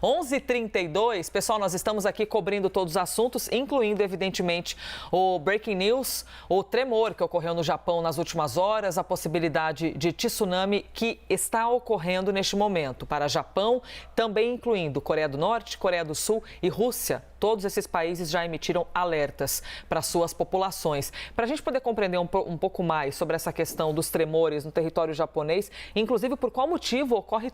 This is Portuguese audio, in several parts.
11h32, pessoal, nós estamos aqui cobrindo todos os assuntos, incluindo, evidentemente, o Breaking News, o tremor que ocorreu no Japão nas últimas horas, a possibilidade de tsunami que está ocorrendo neste momento para Japão, também incluindo Coreia do Norte, Coreia do Sul e Rússia. Todos esses países já emitiram alertas para suas populações. Para a gente poder compreender um pouco mais sobre essa questão dos tremores no território japonês, inclusive por qual motivo ocorre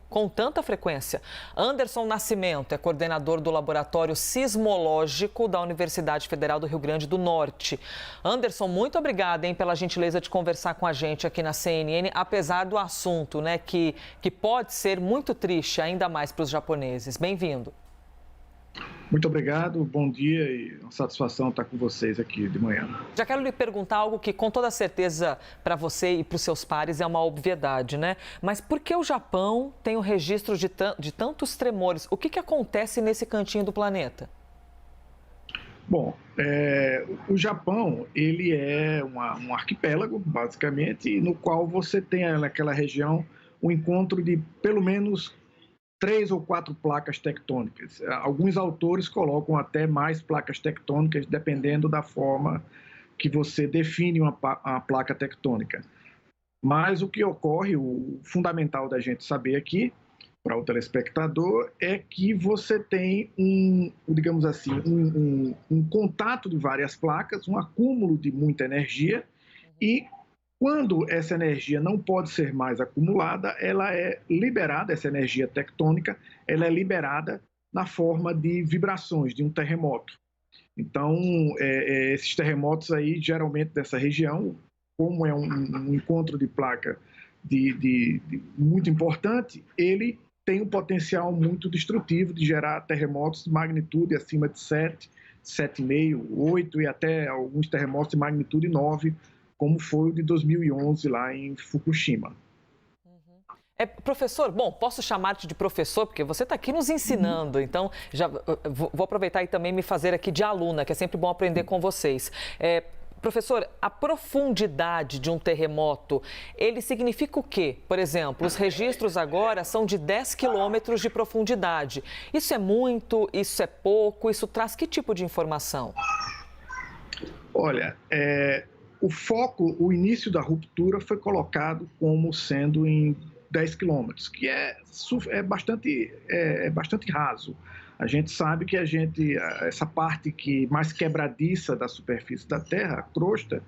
com tanta frequência. Anderson Nascimento é coordenador do Laboratório Sismológico da Universidade Federal do Rio Grande do Norte. Anderson, muito obrigada, pela gentileza de conversar com a gente aqui na CNN, apesar do assunto, que pode ser muito triste, ainda mais para os japoneses. Bem-vindo. Muito obrigado, bom dia e uma satisfação estar com vocês aqui de manhã. Já quero lhe perguntar algo que, com toda certeza, para você e para os seus pares é uma obviedade, Mas por que o Japão tem o registro de tantos tremores? O que acontece nesse cantinho do planeta? Bom, o Japão, ele é um arquipélago, basicamente, no qual você tem naquela região o encontro de pelo menos 3 ou 4 placas tectônicas. Alguns autores colocam até mais placas tectônicas, dependendo da forma que você define uma placa tectônica. Mas o que ocorre, o fundamental da gente saber aqui, para o telespectador, é que você tem digamos assim, um contato de várias placas, um acúmulo de muita energia e quando essa energia não pode ser mais acumulada, ela é liberada, essa energia tectônica, ela é liberada na forma de vibrações, de um terremoto. Então, esses terremotos aí, geralmente dessa região, como é um encontro de placa muito importante, ele tem um potencial muito destrutivo de gerar terremotos de magnitude acima de 7, 7,5, 8 e até alguns terremotos de magnitude 9, como foi o de 2011 lá em Fukushima. Professor, bom, posso chamar-te de professor, porque você está aqui nos ensinando, então já vou aproveitar e também me fazer aqui de aluna, que é sempre bom aprender com vocês. Professor, a profundidade de um terremoto, ele significa o quê? Por exemplo, os registros agora são de 10 quilômetros de profundidade. Isso é muito? Isso é pouco? Isso traz que tipo de informação? Olha, o início da ruptura foi colocado como sendo em 10 quilômetros, que é bastante raso. A gente sabe que essa parte que mais quebradiça da superfície da Terra, a crosta,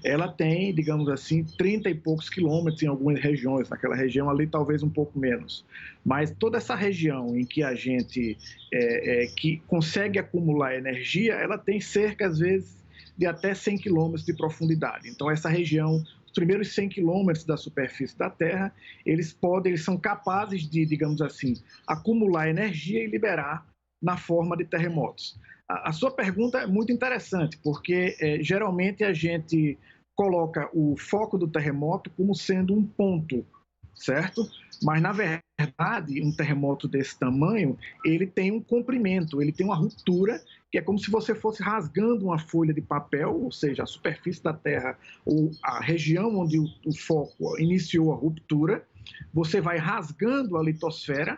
ela tem, digamos assim, 30 e poucos quilômetros em algumas regiões, naquela região ali talvez um pouco menos. Mas toda essa região em que a gente que consegue acumular energia, ela tem cerca, às vezes, de até 100 quilômetros de profundidade. Então, essa região, os primeiros 100 quilômetros da superfície da Terra, eles são capazes de, digamos assim, acumular energia e liberar na forma de terremotos. A sua pergunta é muito interessante, porque geralmente a gente coloca o foco do terremoto como sendo um ponto, certo? Mas, na verdade, um terremoto desse tamanho, ele tem um comprimento, ele tem uma ruptura, que é como se você fosse rasgando uma folha de papel, ou seja, a superfície da Terra, ou a região onde o foco iniciou a ruptura, você vai rasgando a litosfera,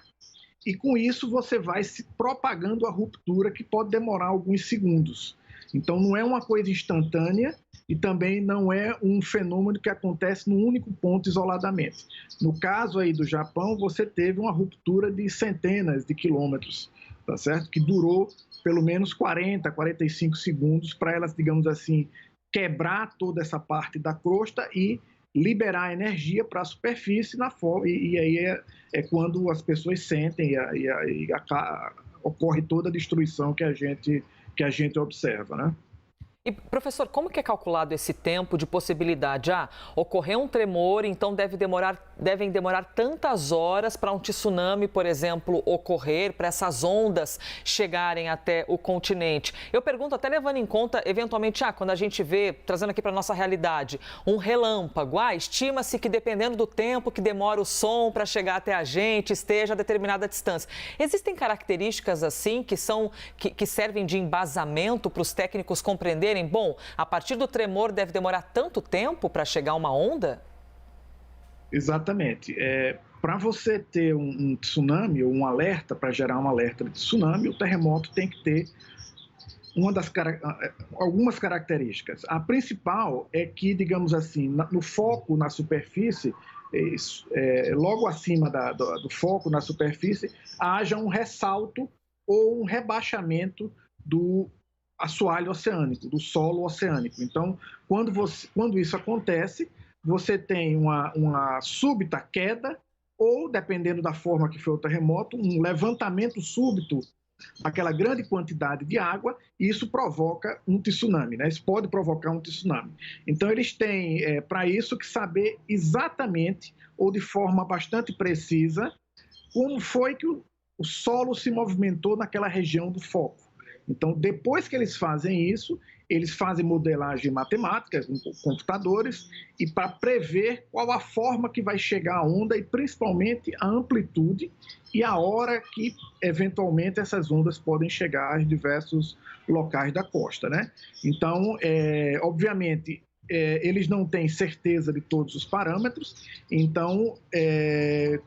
e com isso você vai se propagando a ruptura, que pode demorar alguns segundos. Então, não é uma coisa instantânea e também não é um fenômeno que acontece num único ponto isoladamente. No caso aí do Japão, você teve uma ruptura de centenas de quilômetros, tá certo? Que durou pelo menos 40, 45 segundos para elas, digamos assim, quebrar toda essa parte da crosta e liberar energia para a superfície e aí é quando as pessoas sentem e ocorre toda a destruição que a gente observa, né? E, professor, como que é calculado esse tempo de possibilidade? Ocorreu um tremor, então devem demorar tantas horas para um tsunami, por exemplo, ocorrer, para essas ondas chegarem até o continente. Eu pergunto até levando em conta, eventualmente, quando a gente vê, trazendo aqui para a nossa realidade, um relâmpago, estima-se que dependendo do tempo que demora o som para chegar até a gente, esteja a determinada distância. Existem características assim que servem de embasamento para os técnicos compreenderem? Bom, a partir do tremor deve demorar tanto tempo para chegar uma onda? Exatamente. para você ter um tsunami ou um alerta, para gerar um alerta de tsunami, o terremoto tem que ter algumas características. A principal é que, digamos assim, no foco na superfície, logo acima do foco na superfície, haja um ressalto ou um rebaixamento do assoalho oceânico, do solo oceânico. Então, quando isso acontece, você tem uma súbita queda ou, dependendo da forma que foi o terremoto, um levantamento súbito daquela grande quantidade de água, e isso provoca um tsunami, né? Isso pode provocar um tsunami. Então, eles têm, para isso, que saber exatamente, ou de forma bastante precisa, como foi que o solo se movimentou naquela região do foco. Então, depois que eles fazem isso, eles fazem modelagem matemática com computadores e para prever qual a forma que vai chegar a onda e principalmente a amplitude e a hora que eventualmente essas ondas podem chegar aos diversos locais da costa, né? Então, obviamente, eles não têm certeza de todos os parâmetros, então,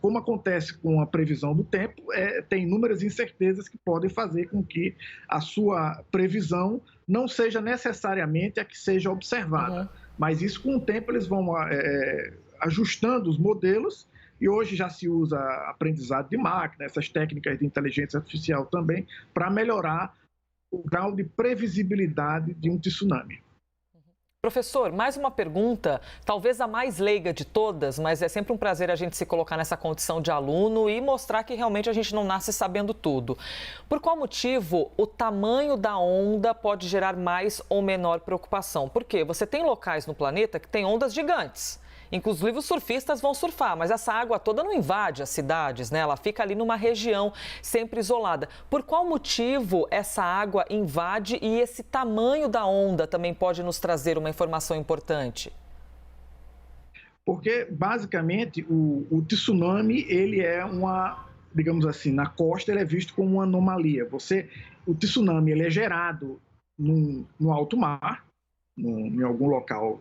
como acontece com a previsão do tempo, tem inúmeras incertezas que podem fazer com que a sua previsão não seja necessariamente a que seja observada. Uhum. Mas isso, com o tempo, eles vão ajustando os modelos, e hoje já se usa aprendizado de máquina, essas técnicas de inteligência artificial também, para melhorar o grau de previsibilidade de um tsunami. Professor, mais uma pergunta, talvez a mais leiga de todas, mas é sempre um prazer a gente se colocar nessa condição de aluno e mostrar que realmente a gente não nasce sabendo tudo. Por qual motivo o tamanho da onda pode gerar mais ou menor preocupação? Porque você tem locais no planeta que tem ondas gigantes. Inclusive, os surfistas vão surfar, mas essa água toda não invade as cidades, né? Ela fica ali numa região sempre isolada. Por qual motivo essa água invade e esse tamanho da onda também pode nos trazer uma informação importante? Porque, basicamente, o tsunami, ele é digamos assim, na costa ele é visto como uma anomalia. O tsunami, ele é gerado no alto mar, em algum local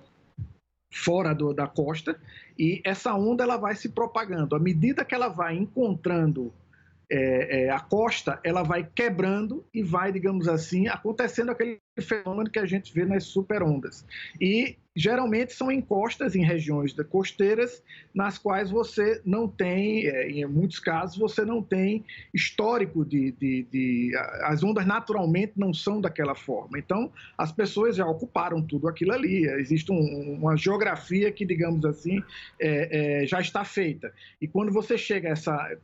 fora da costa, e essa onda ela vai se propagando. À medida que ela vai encontrando a costa, ela vai quebrando e vai, digamos assim, acontecendo aquele fenômeno que a gente vê nas superondas. E geralmente são encostas em regiões costeiras nas quais você não tem, em muitos casos, você não tem histórico as ondas naturalmente não são daquela forma. Então, as pessoas já ocuparam tudo aquilo ali, existe uma geografia que, digamos assim, já está feita. E quando você chega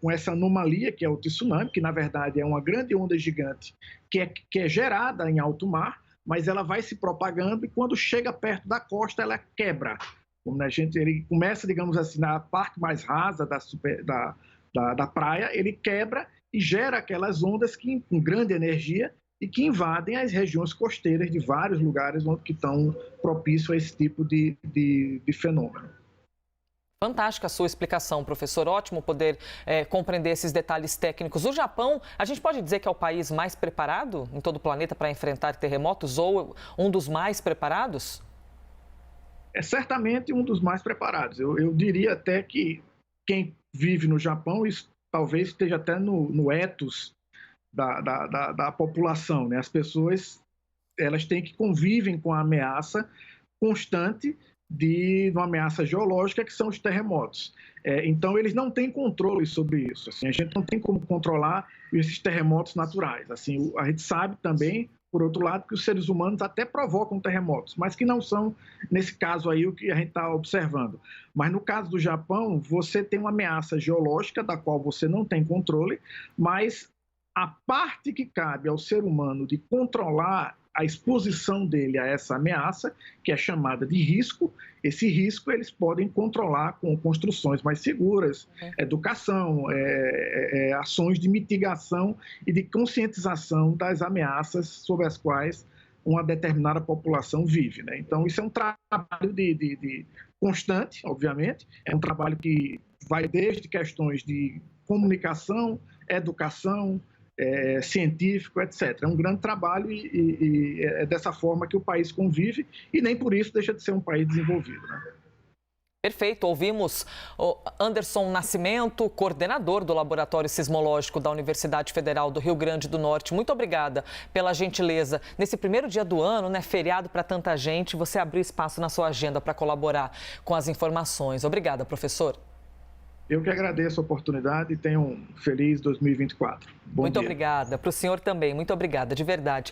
com essa anomalia, que é o tsunami, que na verdade é uma grande onda gigante que é gerada em alto mar, mas ela vai se propagando e quando chega perto da costa, ela quebra. Ele começa, digamos assim, na parte mais rasa da praia, ele quebra e gera aquelas ondas com grande energia e que invadem as regiões costeiras de vários lugares que estão propícios a esse tipo de fenômeno. Fantástica a sua explicação, professor. Ótimo poder compreender esses detalhes técnicos. O Japão, a gente pode dizer que é o país mais preparado em todo o planeta para enfrentar terremotos ou um dos mais preparados? É certamente um dos mais preparados. Eu diria até que quem vive no Japão, isso talvez esteja até no ethos da população, né? As pessoas, elas convivem com a ameaça constante de uma ameaça geológica, que são os terremotos. Então, eles não têm controle sobre isso. Assim, a gente não tem como controlar esses terremotos naturais. Assim, a gente sabe também, por outro lado, que os seres humanos até provocam terremotos, mas que não são, nesse caso aí, o que a gente está observando. Mas no caso do Japão, você tem uma ameaça geológica da qual você não tem controle, mas a parte que cabe ao ser humano de controlar a exposição dele a essa ameaça, que é chamada de risco, esse risco eles podem controlar com construções mais seguras, educação, ações de mitigação e de conscientização das ameaças sobre as quais uma determinada população vive, né? Então, isso é um trabalho de constante, obviamente, é um trabalho que vai desde questões de comunicação, educação, científico, etc. É um grande trabalho e é dessa forma que o país convive e nem por isso deixa de ser um país desenvolvido, né? Perfeito, ouvimos o Anderson Nascimento, coordenador do Laboratório Sismológico da Universidade Federal do Rio Grande do Norte. Muito obrigada pela gentileza. Nesse primeiro dia do ano, né, feriado para tanta gente, você abriu espaço na sua agenda para colaborar com as informações. Obrigada, professor. Eu que agradeço a oportunidade e tenham um feliz 2024. Bom dia. Muito obrigada. Para o senhor também, muito obrigada, de verdade.